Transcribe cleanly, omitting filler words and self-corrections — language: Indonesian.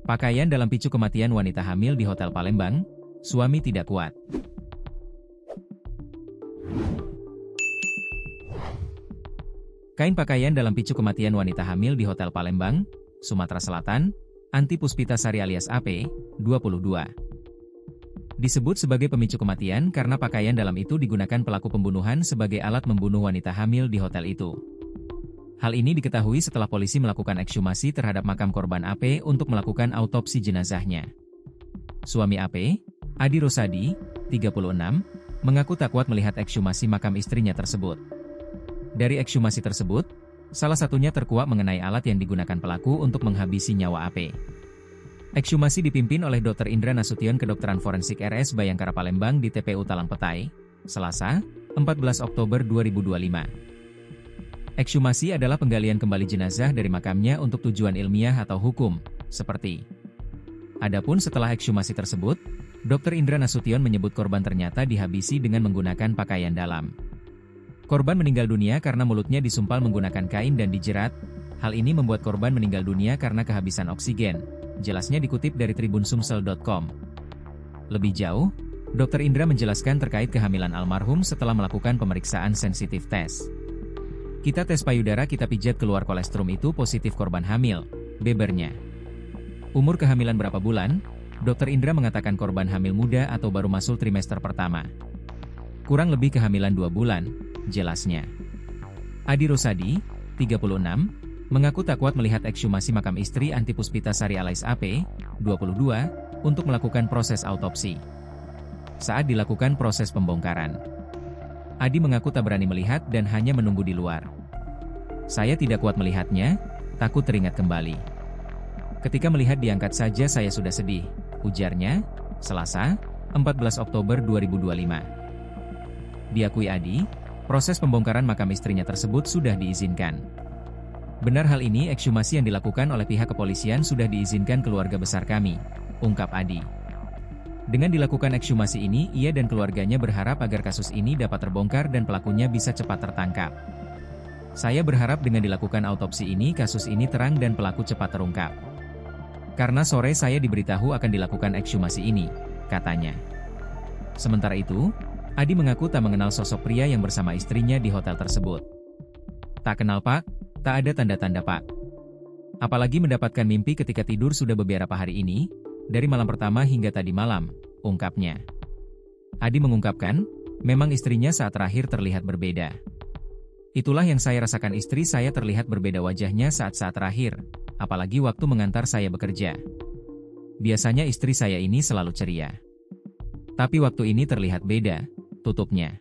Pakaian dalam picu kematian wanita hamil di Hotel Palembang, suami tidak kuat. Kain pakaian dalam picu kematian wanita hamil di Hotel Palembang, Sumatera Selatan, Anti Puspitasari alias AP, 22. Disebut sebagai pemicu kematian karena pakaian dalam itu digunakan pelaku pembunuhan sebagai alat membunuh wanita hamil di hotel itu. Hal ini diketahui setelah polisi melakukan ekshumasi terhadap makam korban AP untuk melakukan autopsi jenazahnya. Suami AP, Adi Rosadi, 36, mengaku tak kuat melihat ekshumasi makam istrinya tersebut. Dari ekshumasi tersebut, salah satunya terkuak mengenai alat yang digunakan pelaku untuk menghabisi nyawa AP. Ekshumasi dipimpin oleh Dr. Indra Nasution Kedokteran Forensik RS Bayangkara Palembang di TPU Talang Petai, Selasa, 14 Oktober 2025. Ekshumasi adalah penggalian kembali jenazah dari makamnya untuk tujuan ilmiah atau hukum, seperti. Adapun setelah ekshumasi tersebut, Dr. Indra Nasution menyebut korban ternyata dihabisi dengan menggunakan pakaian dalam. Korban meninggal dunia karena mulutnya disumpal menggunakan kain dan dijerat. Hal ini membuat korban meninggal dunia karena kehabisan oksigen. Jelasnya dikutip dari tribunsumsel.com. Lebih jauh, Dr. Indra menjelaskan terkait kehamilan almarhum setelah melakukan pemeriksaan sensitif tes. Kita tes payudara kita pijat keluar kolestrum itu positif korban hamil, bebernya. Umur kehamilan berapa bulan? Dr. Indra mengatakan korban hamil muda atau baru masuk trimester pertama. Kurang lebih kehamilan 2 bulan, jelasnya. Adi Rosadi, 36, mengaku tak kuat melihat ekshumasi makam istri Anti Puspitasari alias AP, 22, untuk melakukan proses autopsi. Saat dilakukan proses pembongkaran, Adi mengaku tak berani melihat dan hanya menunggu di luar. Saya tidak kuat melihatnya, takut teringat kembali. Ketika melihat diangkat saja saya sudah sedih, ujarnya, Selasa, 14 Oktober 2025. Diakui Adi, proses pembongkaran makam istrinya tersebut sudah diizinkan. Benar hal ini ekshumasi yang dilakukan oleh pihak kepolisian sudah diizinkan keluarga besar kami, ungkap Adi. Dengan dilakukan ekshumasi ini, ia dan keluarganya berharap agar kasus ini dapat terbongkar dan pelakunya bisa cepat tertangkap. Saya berharap dengan dilakukan autopsi ini kasus ini terang dan pelaku cepat terungkap. Karena sore saya diberitahu akan dilakukan ekshumasi ini, katanya. Sementara itu, Adi mengaku tak mengenal sosok pria yang bersama istrinya di hotel tersebut. Tak kenal Pak, tak ada tanda-tanda Pak. Apalagi mendapatkan mimpi ketika tidur sudah beberapa hari ini, dari malam pertama hingga tadi malam, ungkapnya. Adi mengungkapkan, memang istrinya saat terakhir terlihat berbeda. Itulah yang saya rasakan, istri saya terlihat berbeda wajahnya saat-saat terakhir, apalagi waktu mengantar saya bekerja. Biasanya istri saya ini selalu ceria. Tapi waktu ini terlihat beda, tutupnya.